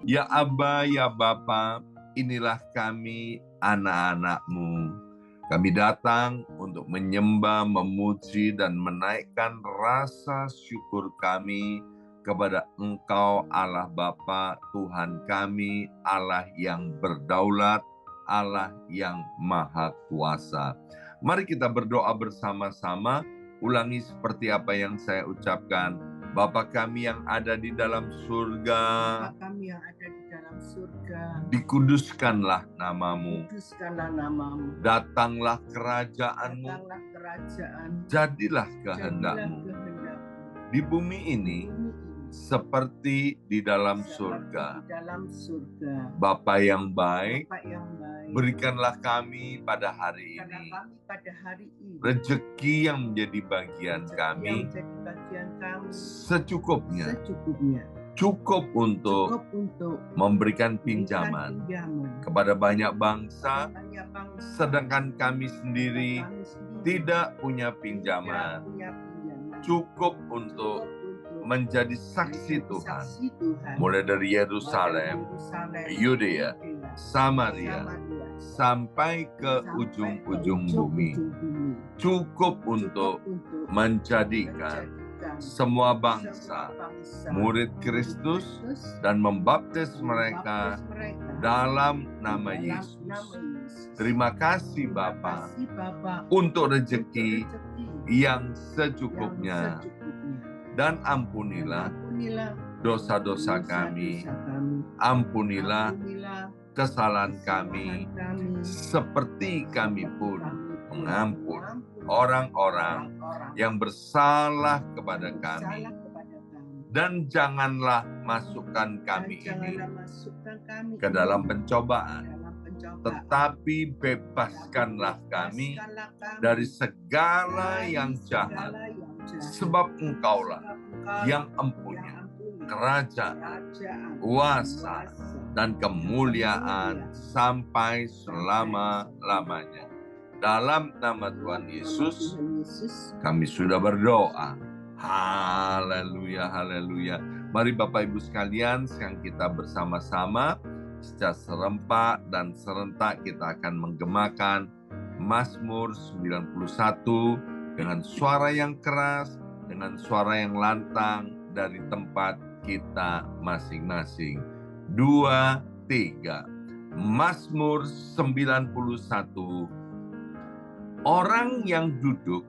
Ya Aba, ya Bapa, inilah kami anak-anak-Mu. Kami datang untuk menyembah, memuji, dan menaikkan rasa syukur kami kepada Engkau Allah Bapa, Tuhan kami, Allah yang berdaulat, Allah yang maha kuasa. Mari kita berdoa bersama-sama, ulangi seperti apa yang saya ucapkan. Bapa kami yang ada di dalam surga, Bapa kami yang ada di dalam surga, dikuduskanlah namamu, kuduskanlah namamu, datanglah kerajaanmu, datanglah kerajaan, jadilah jadilah kehendakmu kehendakmu di bumi ini di bumi ini seperti di dalam seperti surga. di dalam surga. Bapa yang baik, Bapa yang baik, berikanlah kami pada hari karena ini kami pada hari ini rezeki yang menjadi bagian rezeki yang kami menjadi bagian kami secukupnya, secukupnya, cukup untuk cukup untuk memberikan memberikan pinjaman pinjaman kepada banyak bangsa, banyak bangsa, sedangkan kami sendiri kami sendiri tidak punya tidak pinjaman. punya pinjaman, Cukup untuk cukup untuk menjadi saksi menjadi Tuhan, saksi Tuhan, mulai dari mulai Yerusalem, Yerusalem, Yudea, Yudea, Samaria, Samaria, sampai ke sampai ke ujung-ujung bumi. ujung bumi. Cukup untuk menjadikan semua bangsa murid Kristus dan membaptis mereka dalam nama Yesus. Terima kasih Bapa untuk rezeki yang secukupnya, dan ampunilah dosa-dosa kami, ampunilah kesalahan kami, seperti kami pun mengampun orang-orang yang bersalah kepada kami. Dan janganlah masukkan kami ini ke dalam pencobaan, tetapi bebaskanlah kami dari segala yang jahat, sebab Engkaulah yang empunya kerajaan, kuasa, dan kemuliaan sampai selama-lamanya. Dalam nama Tuhan Yesus, kami sudah berdoa. Haleluya, haleluya. Mari Bapak Ibu sekalian, sekarang kita bersama-sama secara serempak dan serentak kita akan menggemakan Mazmur 91 dengan suara yang keras, dengan suara yang lantang dari tempat kita masing-masing. 2, 3. Mazmur 91. Orang yang duduk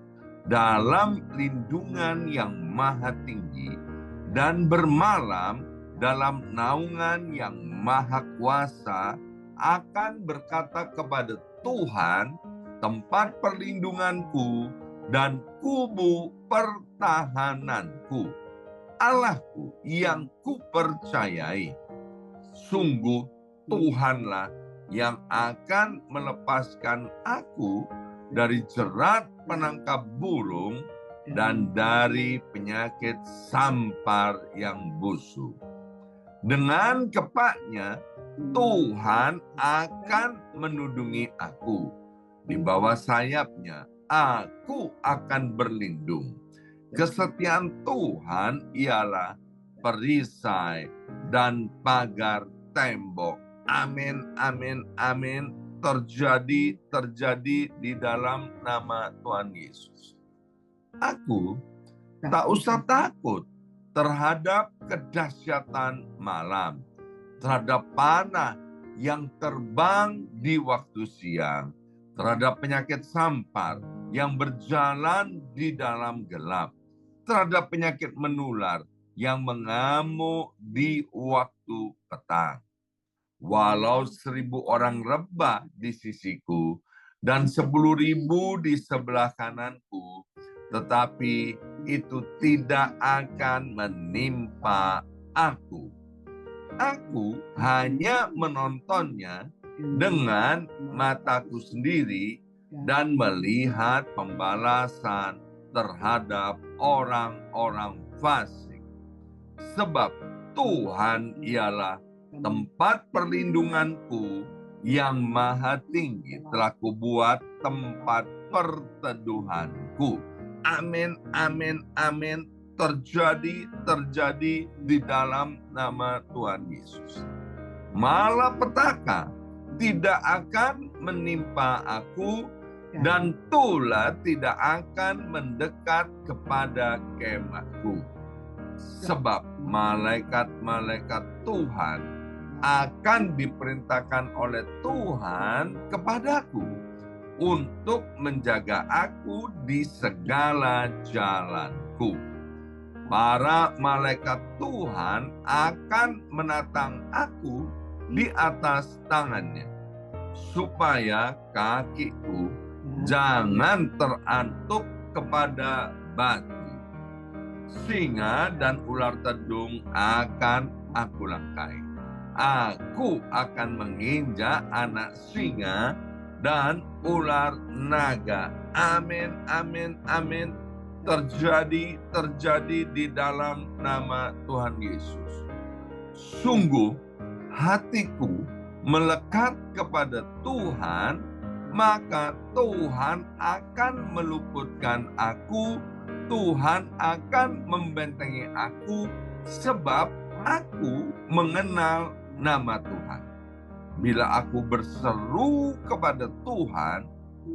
dalam lindungan yang maha tinggi dan bermalam dalam naungan yang maha kuasa akan berkata kepada Tuhan, tempat perlindunganku dan kubu pertahananku, Allahku yang kupercayai. Sungguh Tuhanlah yang akan melepaskan aku dari jerat penangkap burung dan dari penyakit sampar yang busuk. Dengan kepaknya Tuhan akan menudungi aku. Di bawah sayapnya aku akan berlindung. Kesetiaan Tuhan ialah perisai dan pagar tembok. Amin, amin, amin. Terjadi di dalam nama Tuhan Yesus. Aku tak usah takut terhadap kedahsyatan malam, terhadap panah yang terbang di waktu siang, terhadap penyakit sampar yang berjalan di dalam gelap, terhadap penyakit menular yang mengamuk di waktu petang. Walau 1.000 orang rebah di sisiku dan 10.000 di sebelah kananku, tetapi itu tidak akan menimpa aku. Aku hanya menontonnya dengan mataku sendiri dan melihat pembalasan terhadap orang-orang fasik. Sebab Tuhan ialah tempat perlindunganku yang maha tinggi, telah kubuat tempat perteduhanku. Amin, amin, amin. Terjadi di dalam nama Tuhan Yesus. malapetaka tidak akan menimpa aku, dan tulah tidak akan mendekat kepada kemahku. Sebab malaikat-malaikat Tuhan akan diperintahkan oleh Tuhan kepadaku untuk menjaga aku di segala jalanku. Para malaikat Tuhan akan menatang aku di atas tangannya, supaya kakiku jangan terantuk kepada batu. Singa dan ular tedung akan aku langkai. Aku akan menginjak anak singa dan ular naga. Amin, amin, amin. Terjadi di dalam nama Tuhan Yesus. Sungguh hatiku melekat kepada Tuhan, maka Tuhan akan meluputkan aku, Tuhan akan membentengi aku, sebab aku mengenal nama Tuhan. Bila aku berseru kepada Tuhan,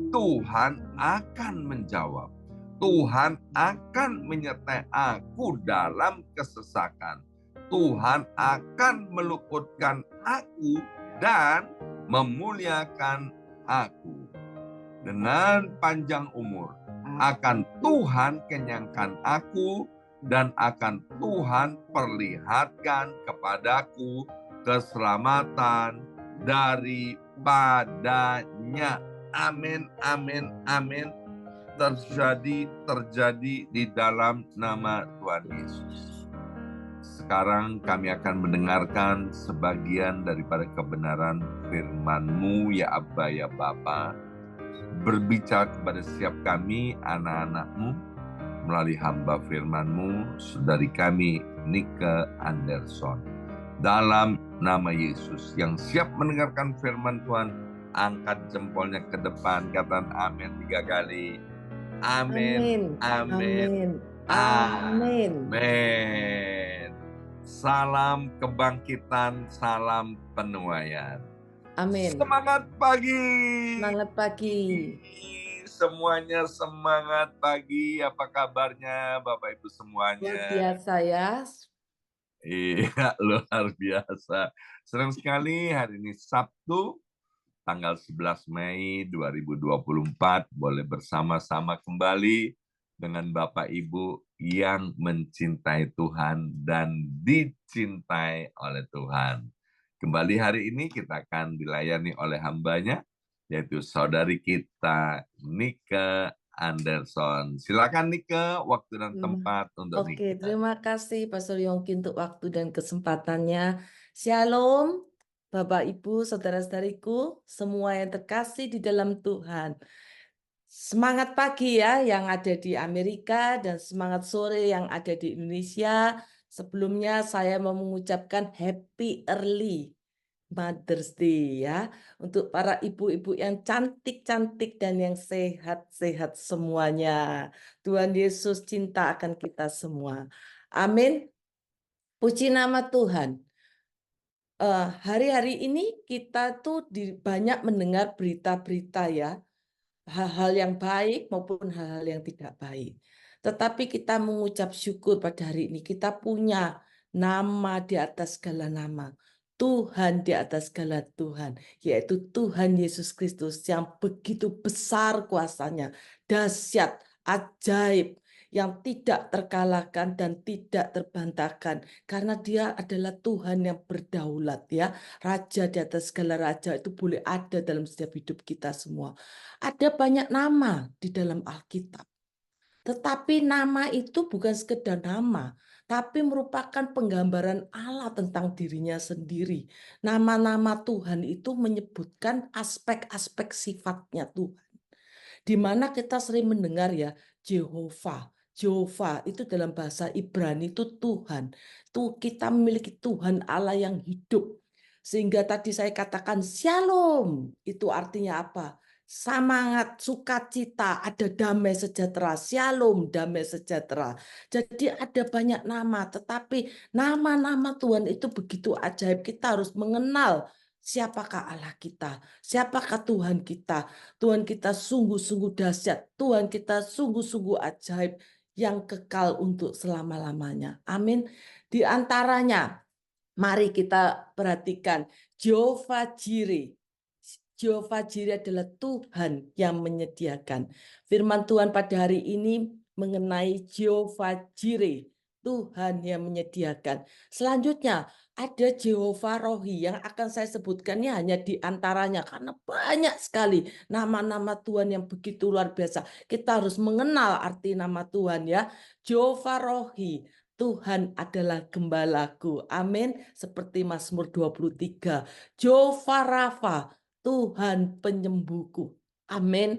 Tuhan akan menjawab. Tuhan akan menyertai aku dalam kesesakan. Tuhan akan meluputkan aku dan memuliakan aku. Dengan panjang umur akan Tuhan kenyangkan aku, dan akan Tuhan perlihatkan kepadaku keselamatan daripadanya. Amin, amin, amin. Terjadi di dalam nama Tuhan Yesus. Sekarang kami akan mendengarkan sebagian daripada kebenaran firman-Mu, ya Abba, ya Bapa. Berbicara kepada setiap kami, anak-anak-Mu, melalui hamba firman-Mu, saudari kami, Nike Anderson. Dalam nama Yesus, yang siap mendengarkan firman Tuhan, angkat jempolnya ke depan, katakan amin 3 kali. Amin, amin, amin, amin. Salam kebangkitan, salam penuaian. Amin. Semangat pagi. Semangat pagi. Semuanya semangat pagi. Apa kabarnya Bapak Ibu semuanya? Luar biasa ya. Iya, luar biasa. Senang sekali hari ini Sabtu, tanggal 11 Mei 2024, boleh bersama-sama kembali dengan Bapak Ibu yang mencintai Tuhan dan dicintai oleh Tuhan. Kembali hari ini kita akan dilayani oleh hambanya, yaitu saudari kita, Nike Anderson. Silakan Nike, waktu dan tempat untuk Oke, Nike. terima kasih Pastor Yongki untuk waktu dan kesempatannya. Shalom, Bapak Ibu, saudara-saudariku, semua yang terkasih di dalam Tuhan. Semangat pagi ya yang ada di Amerika dan semangat sore yang ada di Indonesia. Sebelumnya saya mau mengucapkan happy early Mother's Day ya. Untuk para ibu-ibu yang cantik-cantik dan yang sehat-sehat semuanya. Tuhan Yesus cinta akan kita semua. Amin. Puji nama Tuhan. Hari-hari ini kita tuh banyak mendengar berita-berita ya. Hal-hal yang baik maupun hal-hal yang tidak baik. Tetapi kita mengucap syukur pada hari ini. Kita punya nama di atas segala nama. Tuhan di atas segala Tuhan. Yaitu Tuhan Yesus Kristus yang begitu besar kuasanya. Dahsyat, ajaib. Yang tidak terkalahkan dan tidak terbantahkan. Karena dia adalah Tuhan yang berdaulat ya. Raja di atas segala raja itu boleh ada dalam setiap hidup kita semua. Ada banyak nama di dalam Alkitab. Tetapi nama itu bukan sekedar nama, tapi merupakan penggambaran Allah tentang dirinya sendiri. Nama-nama Tuhan itu menyebutkan aspek-aspek sifatnya Tuhan. Di mana kita sering mendengar ya, Jehovah. Jehovah itu dalam bahasa Ibrani itu Tuhan. Tuh kita memiliki Tuhan Allah yang hidup. Sehingga tadi saya katakan Shalom, itu artinya apa? semangat, sukacita, ada damai sejahtera, shalom, damai sejahtera. Jadi ada banyak nama, tetapi nama-nama Tuhan itu begitu ajaib. Kita harus mengenal siapakah Allah kita, siapakah Tuhan kita. Tuhan kita sungguh-sungguh dahsyat, Tuhan kita sungguh-sungguh ajaib yang kekal untuk selama-lamanya. Amin. Di antaranya, mari kita perhatikan Jehovah Jireh. Jehovah Jireh adalah Tuhan yang menyediakan. Firman Tuhan pada hari ini mengenai Jehovah Jireh, Tuhan yang menyediakan. Selanjutnya ada Jehovah Rohi yang akan saya sebutkan ini hanya di antaranya karena banyak sekali nama-nama Tuhan yang begitu luar biasa. Kita harus mengenal arti nama Tuhan ya. Jehovah Rohi, Tuhan adalah gembalaku. Amin. Seperti Mazmur 23. Jehovah Rafa, Tuhan penyembuhku. Amin.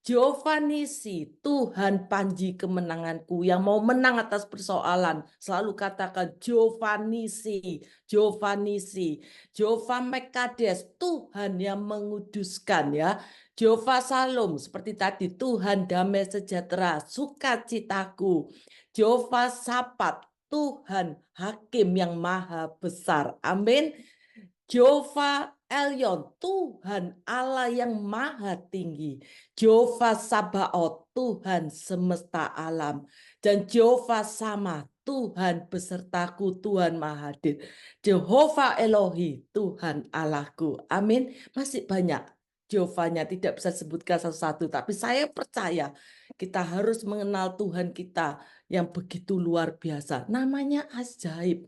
Jehovah Nisi, Tuhan panji kemenanganku. Yang mau menang atas persoalan, selalu katakan Jehovah Nisi, Jehovah Nisi. Jehovah Mekades, Tuhan yang menguduskan ya. Jehovah Salom, seperti tadi, Tuhan damai sejahtera, sukacitaku. Jehovah Sapat, Tuhan Hakim yang maha besar. Amin. Jehovah Elyon, Tuhan Allah yang maha tinggi. Jehovah Sabaoth, Tuhan semesta alam. Dan Jehovah Sama, Tuhan besertaku, Tuhan maha hadir. Jehovah Elohi, Tuhan Allahku. Amin. Masih banyak Jehovahnya, tidak bisa sebutkan satu-satu. Tapi saya percaya kita harus mengenal Tuhan kita yang begitu luar biasa. Namanya ajaib.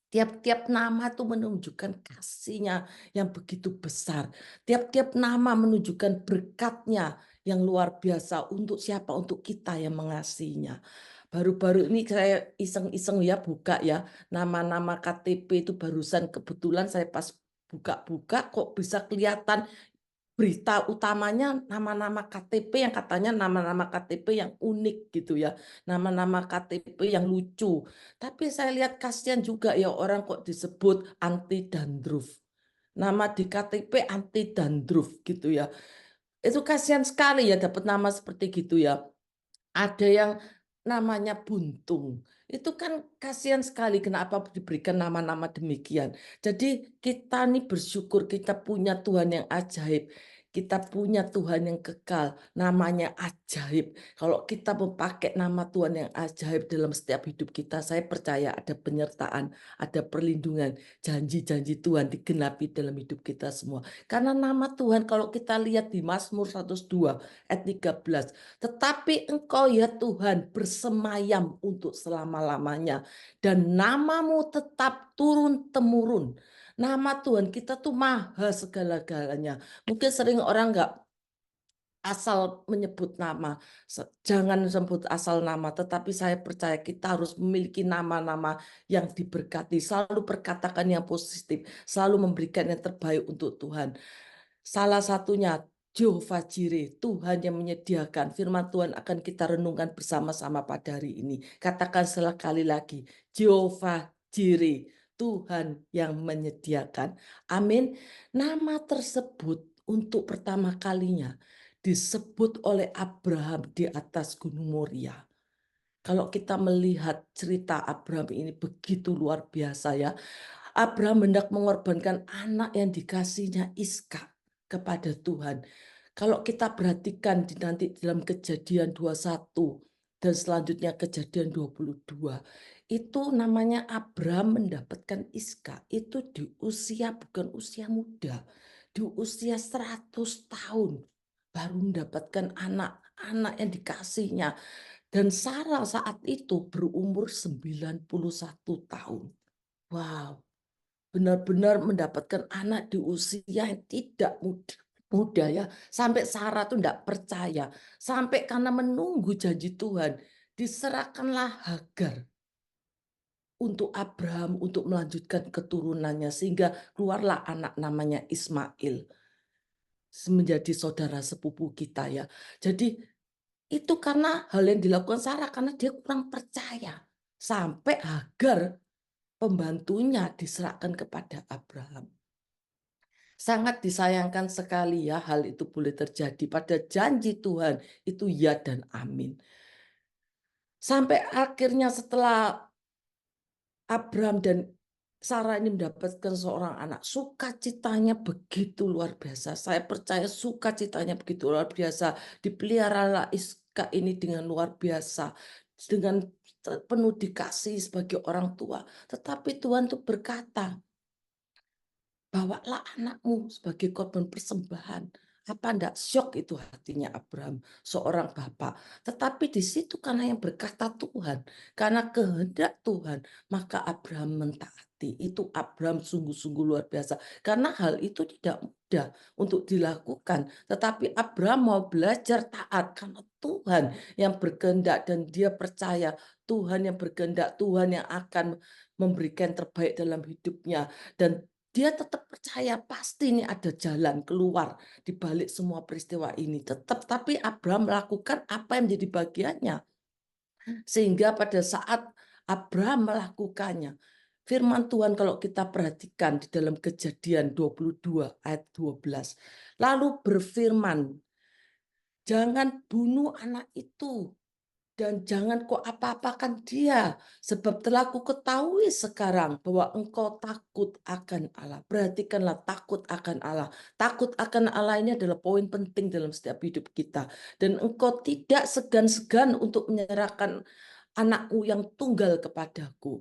Tiap-tiap nama itu menunjukkan kasih-Nya yang begitu besar. Tiap-tiap nama menunjukkan berkat-Nya yang luar biasa untuk siapa? Untuk kita yang mengasihinya. Baru-baru ini saya iseng-iseng ya buka ya nama-nama KTP itu barusan kebetulan saya pas buka-buka kok bisa kelihatan berita utamanya nama-nama KTP yang katanya nama-nama KTP yang unik gitu ya. Nama-nama KTP yang lucu. Tapi saya lihat kasihan juga ya orang kok disebut anti dandruff. Nama di KTP anti dandruff gitu ya. Itu kasihan sekali ya dapat nama seperti gitu ya. Ada yang namanya Buntung. Itu kan kasihan sekali kenapa diberikan nama-nama demikian. Jadi kita nih bersyukur kita punya Tuhan yang ajaib. Kita punya Tuhan yang kekal, namanya ajaib. Kalau kita memakai nama Tuhan yang ajaib dalam setiap hidup kita, saya percaya ada penyertaan, ada perlindungan, janji-janji Tuhan digenapi dalam hidup kita semua. Karena nama Tuhan kalau kita lihat di Mazmur 102 ayat 13, tetapi Engkau ya Tuhan bersemayam untuk selama-lamanya dan namamu tetap turun-temurun. Nama Tuhan kita tuh maha segala-galanya. Mungkin sering orang nggak asal menyebut nama. Jangan sebut asal nama, tetapi saya percaya kita harus memiliki nama-nama yang diberkati. Selalu perkatakan yang positif, selalu memberikan yang terbaik untuk Tuhan. Salah satunya Jehovah Jireh, Tuhan yang menyediakan. Firman Tuhan akan kita renungkan bersama-sama pada hari ini. Katakan sekali lagi, Jehovah Jireh, Tuhan yang menyediakan. Amin. Nama tersebut untuk pertama kalinya disebut oleh Abraham di atas Gunung Moria. Kalau kita melihat cerita Abraham ini begitu luar biasa ya. Abraham hendak mengorbankan anak yang dikasihnya Iskak kepada Tuhan. Kalau kita perhatikan nanti dalam Kejadian 21 dan selanjutnya Kejadian 22, itu namanya Abraham mendapatkan Iskak itu di usia bukan usia muda, di usia 100 tahun baru mendapatkan anak-anak yang dikasihnya. Dan Sarah saat itu berumur 91 tahun. Wow, benar-benar mendapatkan anak di usia yang tidak muda ya. Sampai Sarah tuh tidak percaya. Sampai karena menunggu janji Tuhan, diserahkanlah Hagar untuk Abraham untuk melanjutkan keturunannya. Sehingga keluarlah anak namanya Ismail. Menjadi saudara sepupu kita ya. Jadi itu karena hal yang dilakukan Sarah karena dia kurang percaya. Sampai Hagar pembantunya diserahkan kepada Abraham. Sangat disayangkan sekali ya hal itu boleh terjadi pada janji Tuhan itu ya dan amin. Sampai akhirnya setelah Abraham dan Sarah ini mendapatkan seorang anak, sukacitanya begitu luar biasa. Saya percaya sukacitanya begitu luar biasa. Dipeliharalah Iska ini dengan luar biasa, dengan penuh dikasih sebagai orang tua. Tetapi Tuhan tuh berkata, bawalah anakmu sebagai korban persembahan. Apa ndak syok itu hatinya Abraham, seorang bapak. Tetapi di situ karena yang berkata Tuhan, karena kehendak Tuhan, maka Abraham mentaati. Itu Abraham sungguh-sungguh luar biasa. Karena hal itu tidak mudah untuk dilakukan. Tetapi Abraham mau belajar taat karena Tuhan yang berkehendak dan dia percaya Tuhan yang berkehendak, Tuhan yang akan memberikan terbaik dalam hidupnya. Dan dia tetap percaya pasti ini ada jalan keluar di balik semua peristiwa ini. Tapi Abraham melakukan apa yang menjadi bagiannya. Sehingga pada saat Abraham melakukannya, firman Tuhan kalau kita perhatikan di dalam Kejadian 22 ayat 12. Lalu berfirman, jangan bunuh anak itu. Dan jangan kau apa-apakan dia, sebab telah ku ketahui sekarang bahwa engkau takut akan Allah. Perhatikanlah takut akan Allah. Takut akan Allah ini adalah poin penting dalam setiap hidup kita. Dan engkau tidak segan-segan untuk menyerahkan anakmu yang tunggal kepadaku.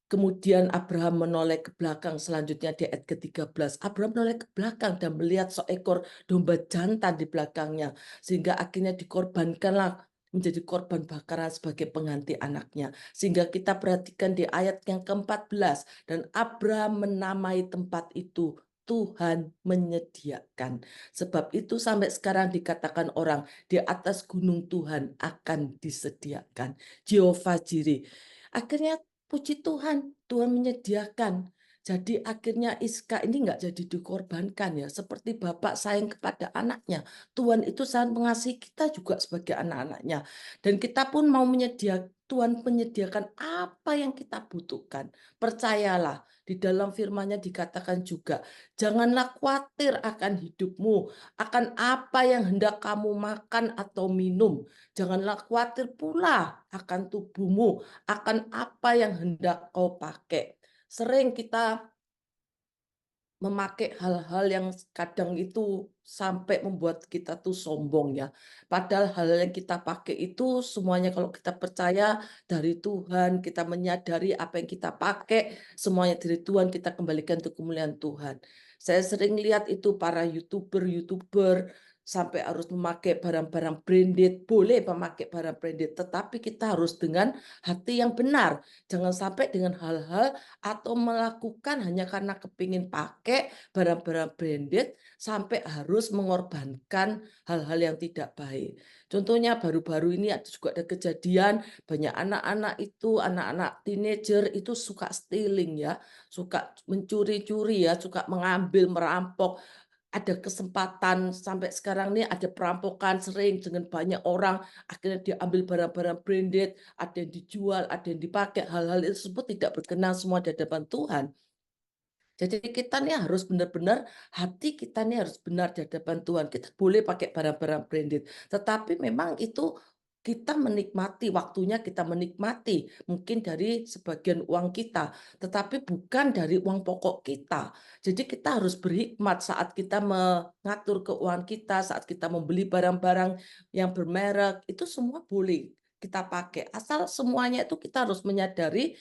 Kemudian Abraham menoleh ke belakang, selanjutnya di ayat ke-13. Abraham menoleh ke belakang dan melihat seekor domba jantan di belakangnya. Sehingga akhirnya dikorbankanlah menjadi korban bakaran sebagai pengganti anaknya. Sehingga kita perhatikan di ayat yang ke-14. Dan Abraham menamai tempat itu Tuhan menyediakan. Sebab itu sampai sekarang dikatakan orang di atas gunung Tuhan akan disediakan. Jehovah Jireh. Akhirnya puji Tuhan, Tuhan menyediakan. Jadi akhirnya Iska ini nggak jadi dikorbankan ya. Seperti Bapak sayang kepada anaknya. Tuhan itu sangat mengasihi kita juga sebagai anak-anaknya. Dan kita pun mau menyediakan, Tuhan menyediakan apa yang kita butuhkan. Percayalah, di dalam firman-Nya dikatakan juga, janganlah khawatir akan hidupmu, akan apa yang hendak kamu makan atau minum. Janganlah khawatir pula akan tubuhmu, akan apa yang hendak kau pakai. Sering kita memakai hal-hal yang kadang itu sampai membuat kita tuh sombong ya. Padahal hal yang kita pakai itu semuanya kalau kita percaya dari Tuhan, kita menyadari apa yang kita pakai, semuanya dari Tuhan, kita kembalikan untuk kemuliaan Tuhan. Saya sering lihat itu para YouTuber sampai harus memakai barang-barang branded, boleh memakai barang branded, tetapi kita harus dengan hati yang benar. Jangan sampai dengan hal-hal atau melakukan hanya karena kepingin pakai barang-barang branded sampai harus mengorbankan hal-hal yang tidak baik. Contohnya baru-baru ini juga ada kejadian banyak anak-anak teenager itu suka stealing ya, suka mencuri-curi ya, suka mengambil, merampok. Ada kesempatan sampai sekarang nih ada perampokan sering dengan banyak orang, akhirnya diambil barang-barang branded, ada yang dijual, ada yang dipakai, hal-hal tersebut tidak berkenan semua di hadapan Tuhan. Jadi kita nih harus benar-benar, hati kita nih harus benar di hadapan Tuhan. Kita boleh pakai barang-barang branded, tetapi memang itu kita menikmati, waktunya kita menikmati, mungkin dari sebagian uang kita, tetapi bukan dari uang pokok kita. Jadi kita harus berhikmat saat kita mengatur keuangan kita, saat kita membeli barang-barang yang bermerek, itu semua boleh kita pakai. Asal semuanya itu kita harus menyadari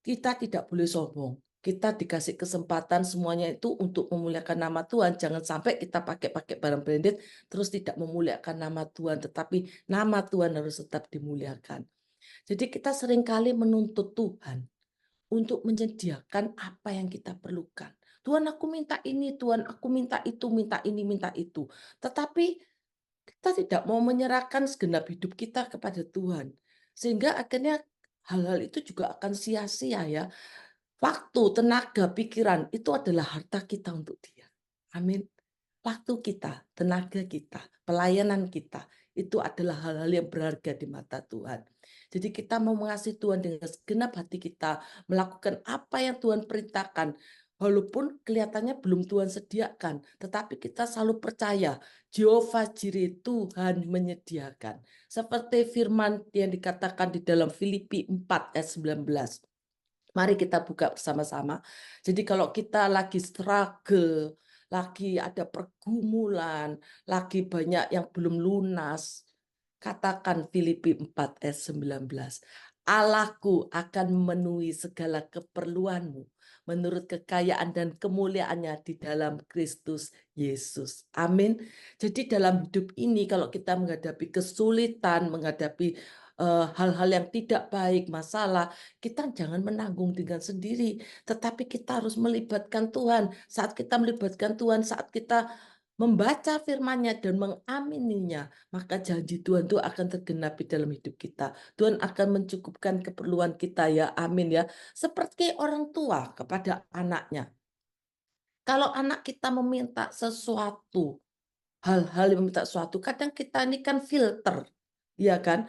kita tidak boleh sombong. Kita dikasih kesempatan semuanya itu untuk memuliakan nama Tuhan. Jangan sampai kita pakai barang branded terus tidak memuliakan nama Tuhan, tetapi nama Tuhan harus tetap dimuliakan. Jadi kita seringkali menuntut Tuhan untuk menyediakan apa yang kita perlukan. Tuhan aku minta ini, Tuhan aku minta itu, minta ini, minta itu. Tetapi kita tidak mau menyerahkan segenap hidup kita kepada Tuhan. Sehingga akhirnya hal-hal itu juga akan sia-sia ya. Waktu, tenaga, pikiran itu adalah harta kita untuk Dia. Amin. Waktu kita, tenaga kita, pelayanan kita itu adalah hal-hal yang berharga di mata Tuhan. Jadi kita mau mengasihi Tuhan dengan segenap hati kita, melakukan apa yang Tuhan perintahkan. Walaupun kelihatannya belum Tuhan sediakan, tetapi kita selalu percaya Jehovah Jireh, Tuhan menyediakan. Seperti firman yang dikatakan di dalam Filipi 4 ayat 19. Mari kita buka bersama-sama. Jadi kalau kita lagi struggle, lagi ada pergumulan, lagi banyak yang belum lunas, katakan Filipi 4 ayat 19. Allahku akan memenuhi segala keperluanmu menurut kekayaan dan kemuliaannya di dalam Kristus Yesus. Amin. Jadi dalam hidup ini kalau kita menghadapi kesulitan, menghadapi hal-hal yang tidak baik, masalah, kita jangan menanggung dengan sendiri, tetapi kita harus melibatkan Tuhan. Saat kita melibatkan Tuhan, saat kita membaca firman-Nya dan mengamininya, maka janji Tuhan itu akan tergenapi dalam hidup kita. Tuhan akan mencukupkan keperluan kita ya, amin ya. Seperti orang tua kepada anaknya. Kalau anak kita meminta sesuatu, hal-hal yang meminta sesuatu, kadang kita ini kan filter, ya kan?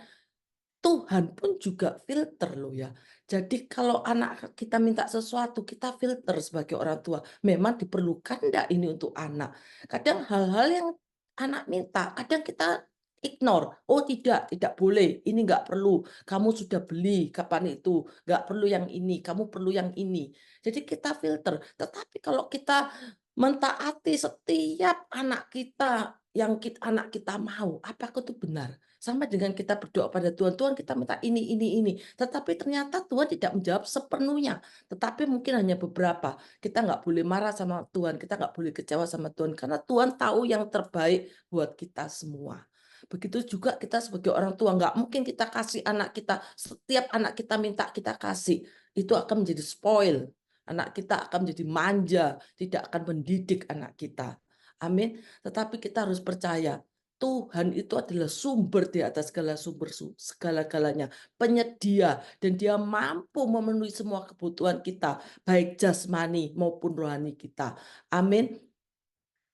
Tuhan pun juga filter loh ya. Jadi kalau anak kita minta sesuatu, kita filter sebagai orang tua. Memang diperlukan enggak ini untuk anak? Kadang hal-hal yang anak minta, kadang kita ignore. Oh tidak boleh, ini enggak perlu. Kamu sudah beli kapan itu, enggak perlu yang ini, kamu perlu yang ini. Jadi kita filter. Tetapi kalau kita mentaati setiap anak kita yang anak kita mau, apakah itu benar? Sama dengan kita berdoa pada Tuhan, Tuhan kita minta ini. Tetapi ternyata Tuhan tidak menjawab sepenuhnya. Tetapi mungkin hanya beberapa. Kita nggak boleh marah sama Tuhan, kita nggak boleh kecewa sama Tuhan. Karena Tuhan tahu yang terbaik buat kita semua. Begitu juga kita sebagai orang tua, nggak mungkin kita kasih anak kita, setiap anak kita minta kita kasih. Itu akan menjadi spoil. Anak kita akan menjadi manja, tidak akan mendidik anak kita. Amin. Tetapi kita harus percaya, Tuhan itu adalah sumber di atas segala-galanya, penyedia, dan Dia mampu memenuhi semua kebutuhan kita, baik jasmani maupun rohani kita. Amin.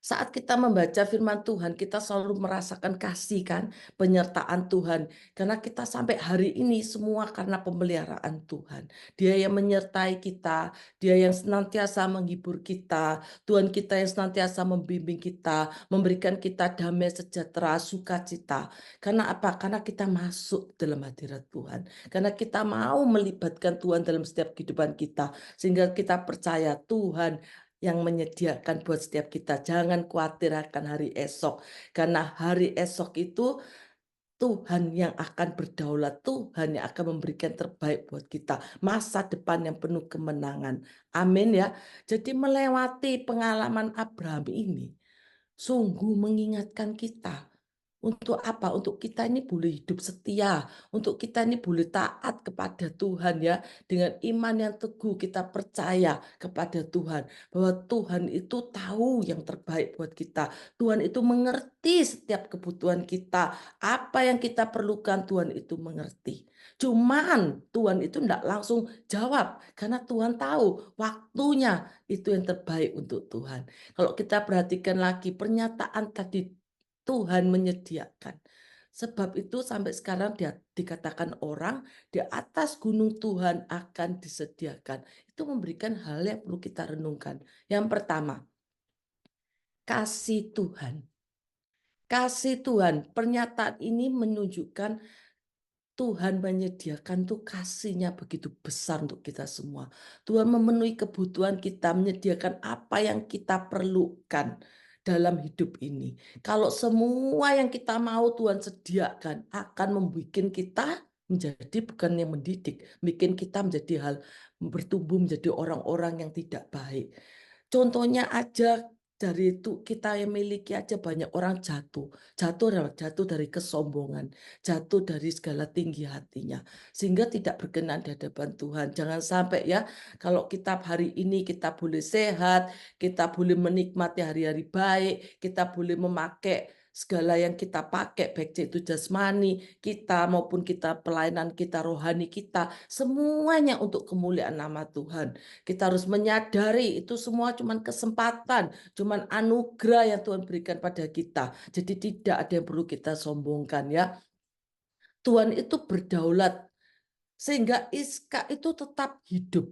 Saat kita membaca firman Tuhan, kita selalu merasakan kasih kan, penyertaan Tuhan. Karena kita sampai hari ini semua karena pemeliharaan Tuhan. Dia yang menyertai kita, Dia yang senantiasa menghibur kita, Tuhan kita yang senantiasa membimbing kita, memberikan kita damai sejahtera, sukacita. Karena apa? Karena kita masuk dalam hadirat Tuhan. Karena kita mau melibatkan Tuhan dalam setiap kehidupan kita. Sehingga kita percaya Tuhan yang menyediakan buat setiap kita. Jangan khawatir akan hari esok. Karena hari esok itu Tuhan yang akan berdaulat. Tuhan yang akan memberikan terbaik buat kita. Masa depan yang penuh kemenangan. Amin ya. Jadi melewati pengalaman Abraham ini sungguh mengingatkan kita. Untuk apa? Untuk kita ini boleh hidup setia. Untuk kita ini boleh taat kepada Tuhan ya. Dengan iman yang teguh kita percaya kepada Tuhan. Bahwa Tuhan itu tahu yang terbaik buat kita. Tuhan itu mengerti setiap kebutuhan kita. Apa yang kita perlukan Tuhan itu mengerti. Cuman Tuhan itu tidak langsung jawab. Karena Tuhan tahu waktunya itu yang terbaik untuk Tuhan. Kalau kita perhatikan lagi pernyataan tadi, Tuhan menyediakan. Sebab itu sampai sekarang dikatakan orang di atas gunung Tuhan akan disediakan. Itu memberikan hal yang perlu kita renungkan. Yang pertama, kasih Tuhan. Kasih Tuhan, pernyataan ini menunjukkan Tuhan menyediakan tuh kasih-Nya begitu besar untuk kita semua. Tuhan memenuhi kebutuhan kita, menyediakan apa yang kita perlukan dalam hidup ini. Kalau semua yang kita mau Tuhan sediakan akan membuat kita menjadi bukan yang mendidik, bikin kita menjadi hal bertumbuh menjadi orang-orang yang tidak baik. Contohnya aja dari itu kita yang miliki aja banyak orang jatuh dari kesombongan, jatuh dari segala tinggi hatinya, sehingga tidak berkenan di hadapan Tuhan. Jangan sampai ya, kalau kita hari ini kita boleh sehat, kita boleh menikmati hari-hari baik, kita boleh memakai segala yang kita pakai, baik itu jasmani kita maupun kita pelayanan kita, rohani kita, semuanya untuk kemuliaan nama Tuhan. Kita harus menyadari itu semua cuman kesempatan, cuman anugerah yang Tuhan berikan pada kita. Jadi tidak ada yang perlu kita sombongkan ya. Tuhan itu berdaulat sehingga Iska itu tetap hidup.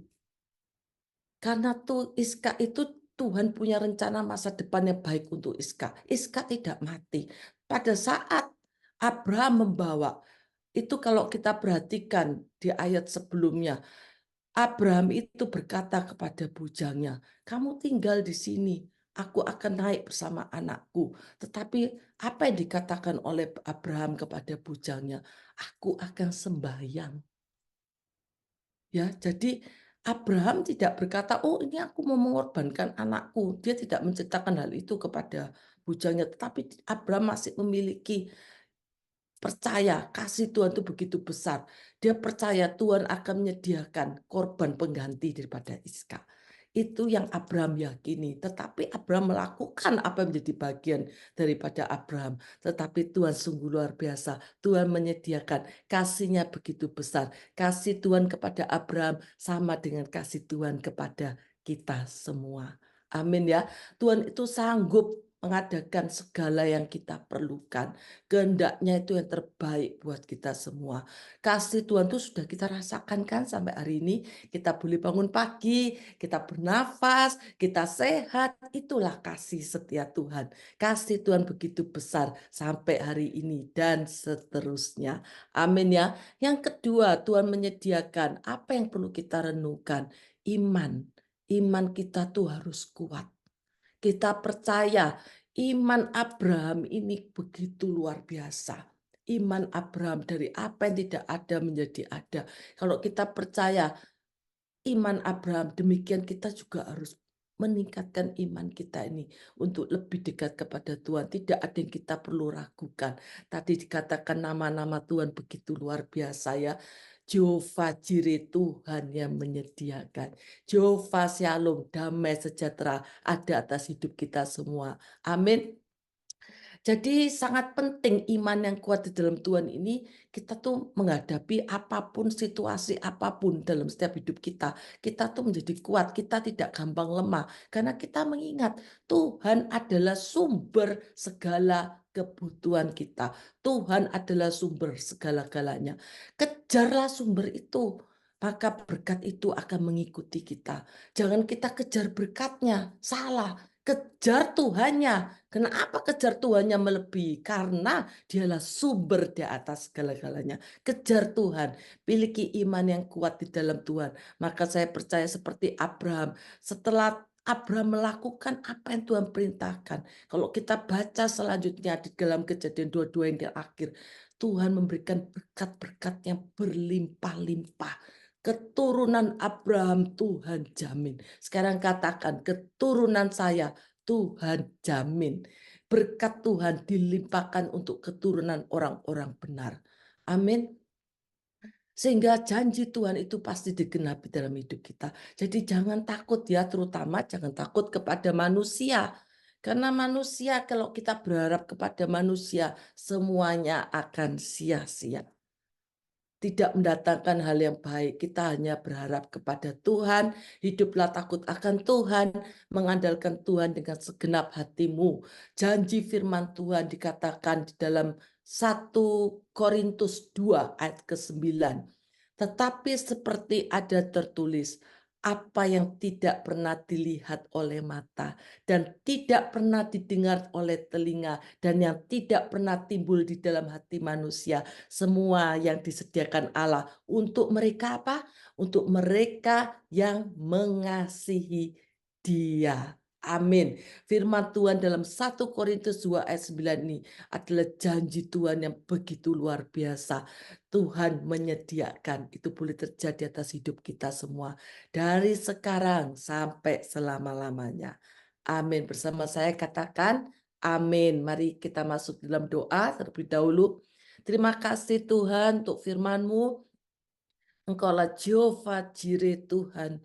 Karena tuh Iska itu Tuhan punya rencana masa depan yang baik untuk Iska. Iska tidak mati. Pada saat Abraham membawa, itu kalau kita perhatikan di ayat sebelumnya, Abraham itu berkata kepada bujangnya, "Kamu tinggal di sini, aku akan naik bersama anakku." Tetapi apa yang dikatakan oleh Abraham kepada bujangnya? "Aku akan sembahyang." Ya, jadi Abraham tidak berkata, "Oh, ini aku mau mengorbankan anakku." Dia tidak menceritakan hal itu kepada bujangnya, tetapi Abraham masih memiliki percaya kasih Tuhan itu begitu besar. Dia percaya Tuhan akan menyediakan korban pengganti daripada Iska. Itu yang Abraham yakini. Tetapi Abraham melakukan apa yang menjadi bagian daripada Abraham. Tetapi Tuhan sungguh luar biasa. Tuhan menyediakan kasihnya begitu besar. Kasih Tuhan kepada Abraham sama dengan kasih Tuhan kepada kita semua. Amin ya. Tuhan itu sanggup mengadakan segala yang kita perlukan. Kehendaknya itu yang terbaik buat kita semua. Kasih Tuhan itu sudah kita rasakan kan sampai hari ini. Kita boleh bangun pagi, kita bernafas, kita sehat. Itulah kasih setia Tuhan. Kasih Tuhan begitu besar sampai hari ini dan seterusnya. Amin ya. Yang kedua, Tuhan menyediakan apa yang perlu kita renungkan. Iman. Iman kita tuh harus kuat. Kita percaya iman Abraham ini begitu luar biasa. Iman Abraham dari apa yang tidak ada menjadi ada. Kalau kita percaya iman Abraham, demikian kita juga harus meningkatkan iman kita ini untuk lebih dekat kepada Tuhan. Tidak ada yang kita perlu ragukan. Tadi dikatakan nama-nama Tuhan begitu luar biasa ya. Jehovah Jireh, Tuhan yang menyediakan. Jehovah Shalom, damai sejahtera ada atas hidup kita semua. Amin. Jadi sangat penting iman yang kuat di dalam Tuhan ini, kita tuh menghadapi apapun, situasi apapun dalam setiap hidup kita. Kita tuh menjadi kuat, kita tidak gampang lemah. Karena kita mengingat Tuhan adalah sumber segala kebutuhan kita. Tuhan adalah sumber segala-galanya. Kejarlah sumber itu, maka berkat itu akan mengikuti kita. Jangan kita kejar berkatnya, salah. Kejar Tuhannya. Kenapa kejar Tuhannya melebihi? Karena dialah sumber di atas segala-galanya. Kejar Tuhan, miliki iman yang kuat di dalam Tuhan. Maka saya percaya seperti Abraham. Setelah Abraham melakukan apa yang Tuhan perintahkan. Kalau kita baca selanjutnya di dalam Kejadian 22 yang terakhir, Tuhan memberikan berkat-berkat yang berlimpah-limpah. Keturunan Abraham Tuhan jamin. Sekarang katakan, keturunan saya Tuhan jamin. Berkat Tuhan dilimpahkan untuk keturunan orang-orang benar. Amin. Sehingga janji Tuhan itu pasti digenapi dalam hidup kita. Jadi jangan takut ya, terutama jangan takut kepada manusia. Karena manusia, kalau kita berharap kepada manusia, semuanya akan sia-sia. Tidak mendatangkan hal yang baik. Kita hanya berharap kepada Tuhan, hiduplah takut akan Tuhan, mengandalkan Tuhan dengan segenap hatimu. Janji firman Tuhan dikatakan di dalam 1 Korintus 2 ayat ke-9. Tetapi seperti ada tertulis, apa yang tidak pernah dilihat oleh mata dan tidak pernah didengar oleh telinga dan yang tidak pernah timbul di dalam hati manusia, semua yang disediakan Allah untuk mereka apa? Untuk mereka yang mengasihi Dia. Amin. Firman Tuhan dalam 1 Korintus 2 ayat 9 ini adalah janji Tuhan yang begitu luar biasa. Tuhan menyediakan, itu boleh terjadi atas hidup kita semua. Dari sekarang sampai selama-lamanya. Amin. Bersama saya katakan amin. Mari kita masuk dalam doa terlebih dahulu. Terima kasih Tuhan untuk firman-Mu. Engkaulah Jehovah Jireh Tuhan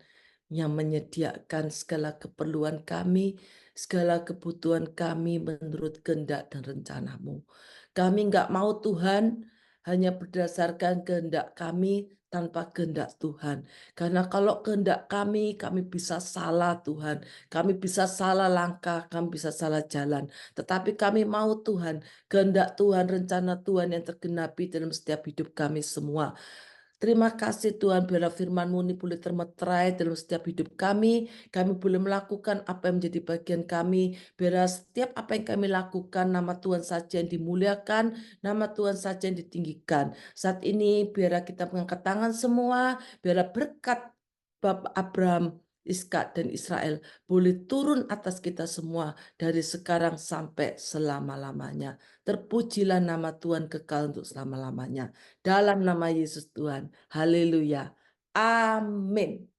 yang menyediakan segala keperluan kami, segala kebutuhan kami menurut kehendak dan rencana-Mu. Kami enggak mau Tuhan hanya berdasarkan kehendak kami tanpa kehendak Tuhan. Karena kalau kehendak kami bisa salah Tuhan. Kami bisa salah langkah, kami bisa salah jalan. Tetapi kami mau Tuhan, kehendak Tuhan, rencana Tuhan yang tergenapi dalam setiap hidup kami semua. Terima kasih Tuhan, biarlah firman-Mu ini boleh termeterai dalam setiap hidup kami boleh melakukan apa yang menjadi bagian kami, biarlah setiap apa yang kami lakukan, nama Tuhan saja yang dimuliakan, nama Tuhan saja yang ditinggikan. Saat ini biarlah kita mengangkat tangan semua, biarlah berkat Bapak Abraham, Iskak dan Israel boleh turun atas kita semua dari sekarang sampai selama-lamanya. Terpujilah nama Tuhan kekal untuk selama-lamanya. Dalam nama Yesus Tuhan. Haleluya. Amin.